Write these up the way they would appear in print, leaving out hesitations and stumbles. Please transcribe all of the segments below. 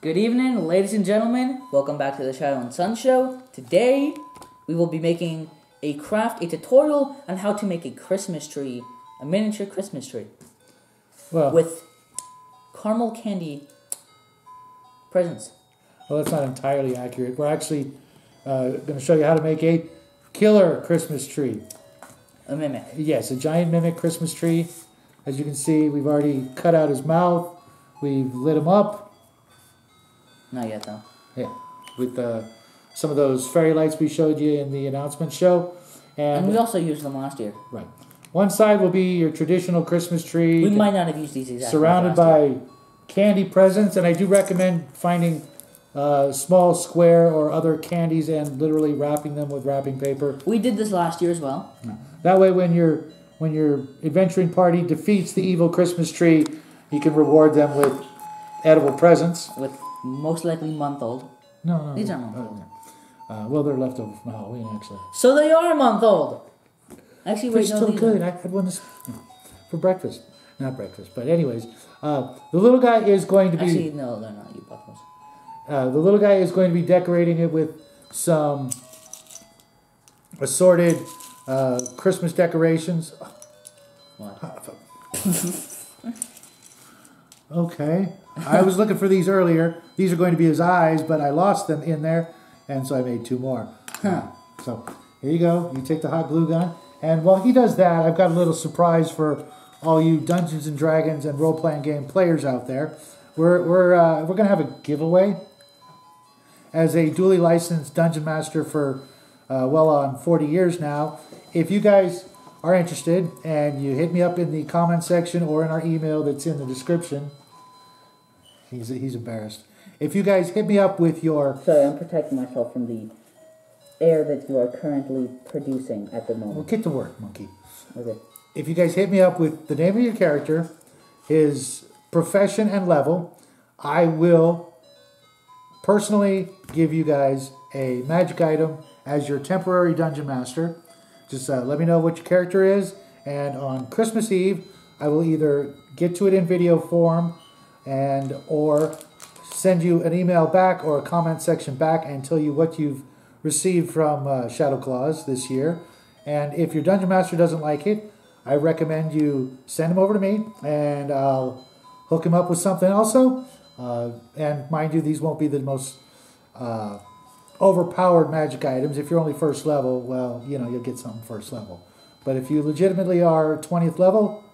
Good evening, ladies and gentlemen. Welcome back to the Shadow and Sun Show. Today, we will be making a tutorial on how to make a Christmas tree, a miniature Christmas tree, with caramel candy presents. Well, that's not entirely accurate. We're actually going to show you how to make a killer Christmas tree. A mimic. Yes, a giant mimic Christmas tree. As you can see, we've already cut out his mouth. We've lit him up. Not yet, though. Yeah, with some of those fairy lights we showed you in the announcement show. And we also used them last year. Right. One side will be your traditional Christmas tree. We might not have used these exactly. Surrounded by candy presents, and I do recommend finding small square or other candies and literally wrapping them with wrapping paper. We did this last year as well. That way, when your adventuring party defeats the evil Christmas tree, you can reward them with edible presents. With most likely month-old. No. These are month-old. Well, they're left over from Halloween, actually. So they are month-old. Actually, they're still good. I had one this for breakfast. Not breakfast, but anyways. The little guy is going to be... Actually, no, they're not. You bought those. The little guy is going to be decorating it with some assorted Christmas decorations. What? Okay. I was looking for these earlier. These are going to be his eyes, but I lost them in there, and so I made two more. So here you go. You take the hot glue gun, and while he does that, I've got a little surprise for all you Dungeons and Dragons and role-playing game players out there. We're gonna have a giveaway. As a duly licensed dungeon master for well on 40 years now, if you guys are interested and you hit me up in the comment section or in our email that's in the description. He's embarrassed. If you guys hit me up with your... Sorry, I'm protecting myself from the air that you are currently producing at the moment. Well, get to work, monkey. Okay. If you guys hit me up with the name of your character, his profession and level, I will personally give you guys a magic item as your temporary dungeon master. Just let me know what your character is, and on Christmas Eve, I will either get to it in video form or send you an email back or a comment section back and tell you what you've received from Shadow Claws this year. And if your dungeon master doesn't like it, I recommend you send him over to me, and I'll hook him up with something also. And mind you, these won't be the most overpowered magic items. If you're only first level, well, you'll get something first level. But if you legitimately are 20th level,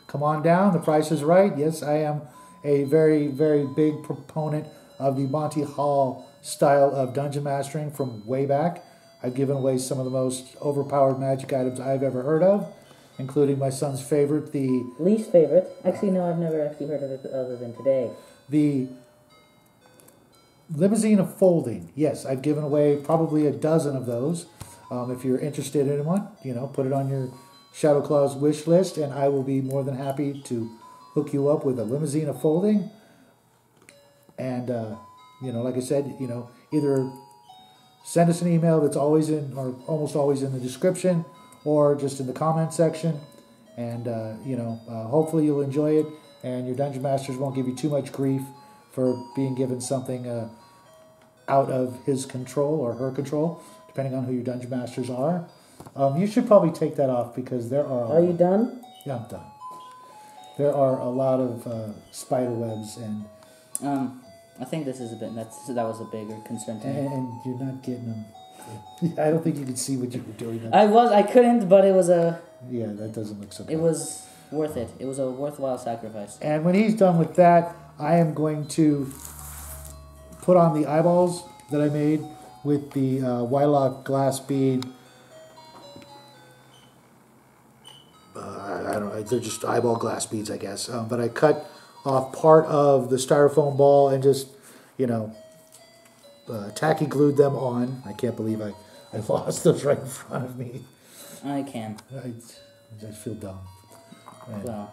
come on down. The price is right. Yes, I am a very, very big proponent of the Monty Hall style of dungeon mastering from way back. I've given away some of the most overpowered magic items I've ever heard of, including my son's favorite, the... Least favorite? Actually, no, I've never actually heard of it other than today. The limousine of folding. Yes, I've given away probably a dozen of those. If you're interested in one, put it on your Shadow Claws wish list, and I will be more than happy to hook you up with a limousine of folding. And, like I said, either send us an email that's always in, or almost always in the description, or just in the comment section. And, hopefully you'll enjoy it, and your dungeon masters won't give you too much grief for being given something out of his control or her control, depending on who your dungeon masters are. You should probably take that off because there are... Are you done? Yeah, I'm done. There are a lot of spider webs and... I think this is a bit... That was a bigger concern to me. And you're not getting them... I don't think you could see what you were doing. I couldn't, but it was a... Yeah, that doesn't look so good. It was worth it. It was a worthwhile sacrifice. And when he's done with that, I am going to put on the eyeballs that I made with the Wylock glass bead. I don't know, they're just eyeball glass beads, I guess. But I cut off part of the styrofoam ball and just, tacky glued them on. I can't believe I lost those right in front of me. I can. I feel dumb. Well,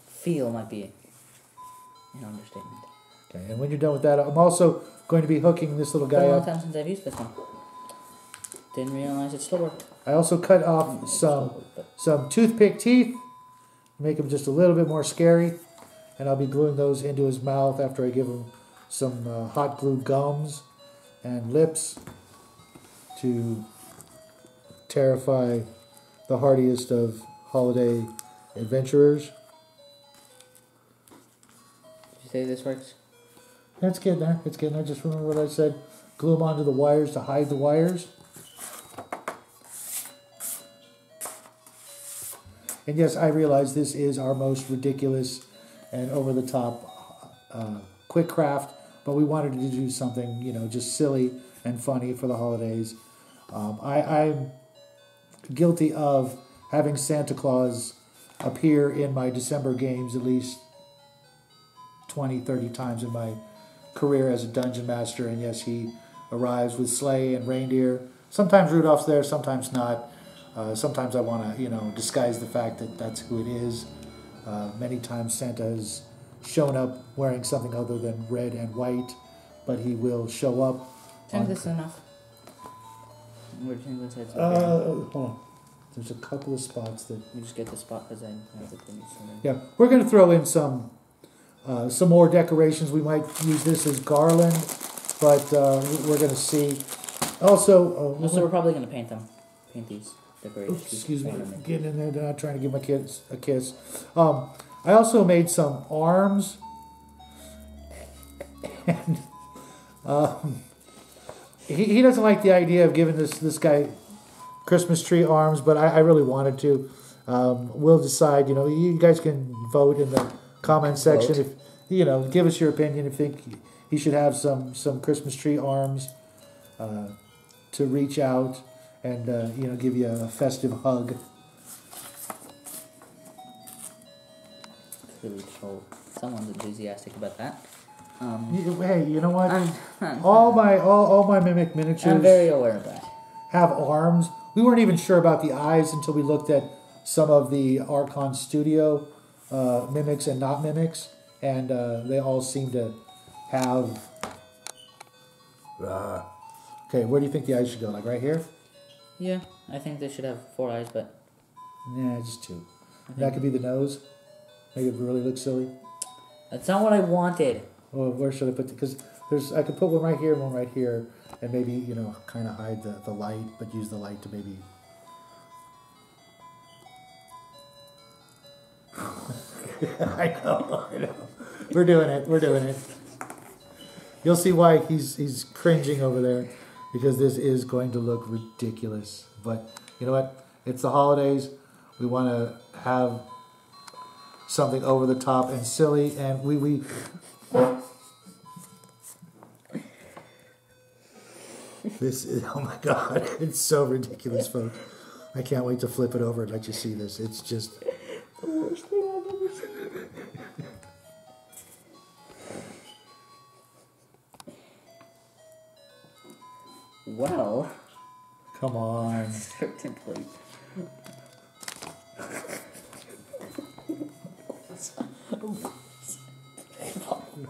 feel might be an understatement. Okay, and when you're done with that, I'm also going to be hooking this little guy up. It's been a long up. time since I've used this one. Didn't realize it still worked. I also cut off some toothpick teeth, make them just a little bit more scary. and I'll be gluing those into his mouth after I give him some hot glue gums and lips to terrify the hardiest of holiday adventurers. Did you say this works? It's getting there. It's getting there. Just remember what I said. Glue them onto the wires to hide the wires. And yes, I realize this is our most ridiculous and over-the-top quick craft, but we wanted to do something, you know, just silly and funny for the holidays. I'm guilty of having Santa Claus appear in my December games at least 20, 30 times in my career as a dungeon master, and yes, he arrives with sleigh and reindeer. Sometimes Rudolph's there, sometimes not. Sometimes I want to, you know, disguise the fact that that's who it is. Many times Santa has shown up wearing something other than red and white, but he will show up. Turn this enough. Hold on. There's a couple of spots that... You just get the spot because I have the thing. Yeah, we're going to throw in some more decorations. We might use this as garland, but we're going to see. Also, we're probably going to paint them. Paint these decorations. Oops, excuse me, getting in there. They're not trying to give my kids a kiss. I also made some arms. And he doesn't like the idea of giving this guy Christmas tree arms, but I really wanted to. We'll decide. You know, you guys can vote in the comment section. If you know, give us your opinion. If you think he should have some Christmas tree arms to reach out and you know, give you a festive hug. Really cool. Someone's enthusiastic about that. Hey, you know what? All my mimic miniatures. I'm very aware of that. Have arms. We weren't even sure about the eyes until we looked at some of the Archon Studio mimics and not mimics, and they all seem to have. Okay, where do you think the eyes should go? Like right here? Yeah, I think they should have 4 eyes, but... Nah, just 2. That could be the nose. Make it really look silly. That's not what I wanted. Well, where should I put? Because I could put one right here and one right here, and maybe, you know, kind of hide the light, but use the light to maybe. I know. We're doing it. You'll see why he's cringing over there, because this is going to look ridiculous. But you know what? It's the holidays. We want to have something over the top and silly, and we this is, oh my God, it's so ridiculous, folks. I can't wait to flip it over and let you see this. It's just the worst thing I've ever seen. Well, come on. Certainly.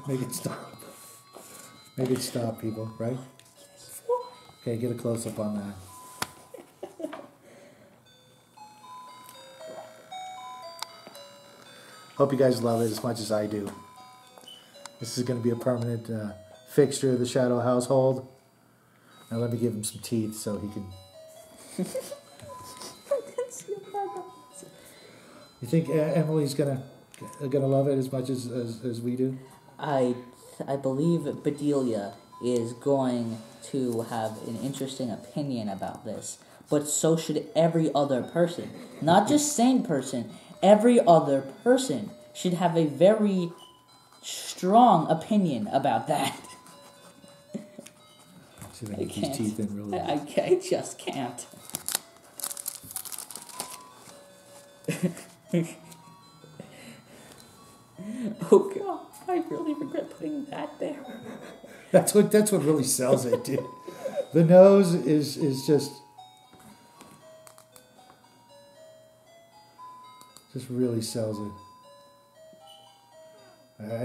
Make it stop. Make it stop, people, right? Okay, get a close-up on that. Hope you guys love it as much as I do. This is going to be a permanent fixture of the Shadow household. Now let me give him some teeth so he can... You think Emily's gonna love it as much as we do? I believe Bedelia is going to have an interesting opinion about this, but so should every other person. Not just sane person. Every other person should have a very strong opinion about that. See if I can get these teeth in really. I just can't. Oh God, I really regret putting that there. That's what really sells it, dude. The nose is just really sells it.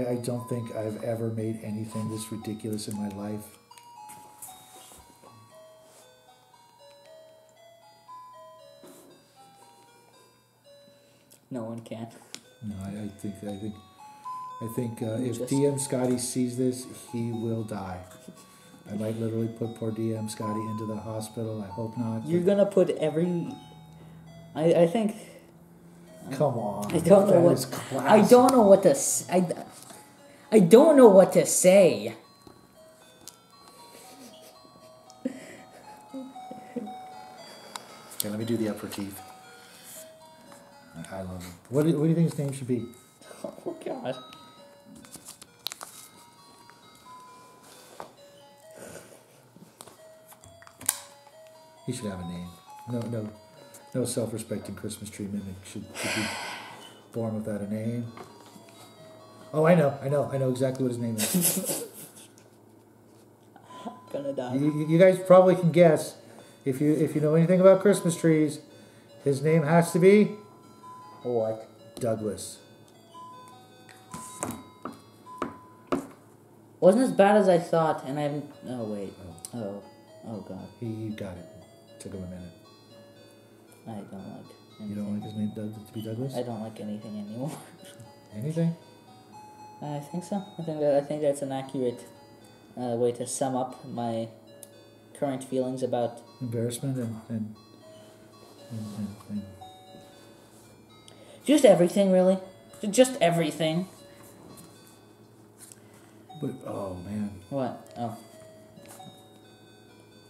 I don't think I've ever made anything this ridiculous in my life. No one can. No, I think I think if Just- DM Scotty sees this, he will die. I might literally put poor DM Scotty into the hospital. I hope not. You're gonna put every. I think. Come on. I don't know that what. is classic. I don't know what to. I don't know what to say. Okay, let me do the upper teeth. I love it. What do you think his name should be? Oh God. He should have a name. No self-respecting Christmas tree mimic should be born without a name. Oh, I know exactly what his name is. I'm gonna die. You guys probably can guess if you know anything about Christmas trees. His name has to be What? Douglas. Wasn't as bad as I thought, and I haven't. Oh wait. Oh God. He got it. Took him a minute. I don't like. Anything. You don't like his name to be Douglas? I don't like anything anymore. Anything? I think so. I think that's an accurate way to sum up my current feelings about. Embarrassment and Just everything, really. Just everything. But oh man. What? Oh.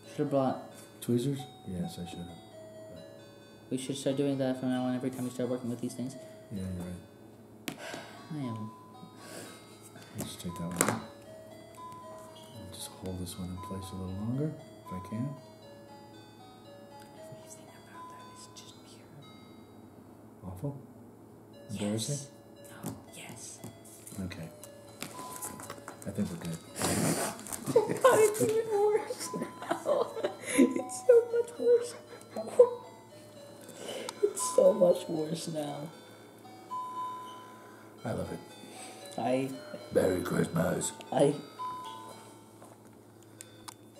Should have brought. Tweezers? Yes, I should have. We should start doing that from now on every time we start working with these things. Yeah, you're right. I am. Let's take that one out. And just hold this one in place a little longer, if I can. Everything about that is just pure. Awful? Embarrassing? Yes. No. Yes. Okay. I think we're good. God, it's even worse now. It's so much worse. It's so much worse now. I love it. Merry Christmas.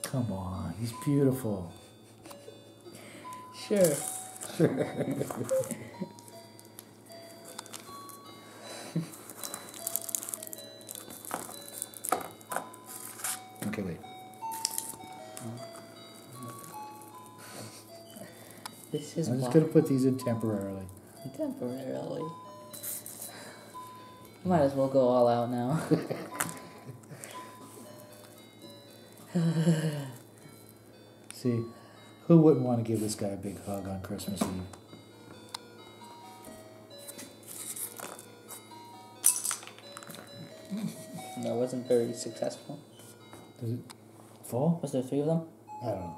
Come on, he's beautiful. Sure. Okay, wait. This is I'm just why. going to put these in temporarily. Temporarily. Might as well go all out now. See, who wouldn't want to give this guy a big hug on Christmas Eve? That wasn't very successful. Does it fall? Was there 3 of them? I don't know.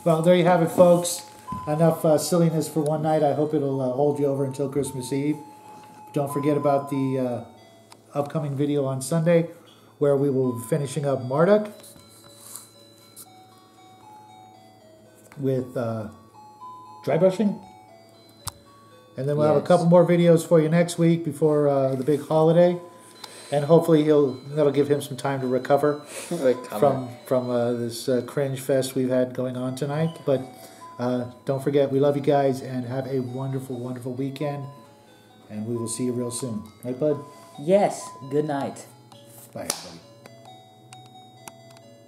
Well, there you have it, folks. Enough silliness for one night. I hope it'll hold you over until Christmas Eve. Don't forget about the upcoming video on Sunday, where we will be finishing up Marduk with dry brushing. And then we'll have a couple more videos for you next week before the big holiday. And hopefully that'll give him some time to recover from this cringe fest we've had going on tonight. But don't forget, we love you guys, and have a wonderful, wonderful weekend. And we will see you real soon. Right, bud? Yes. Good night. Bye, everybody.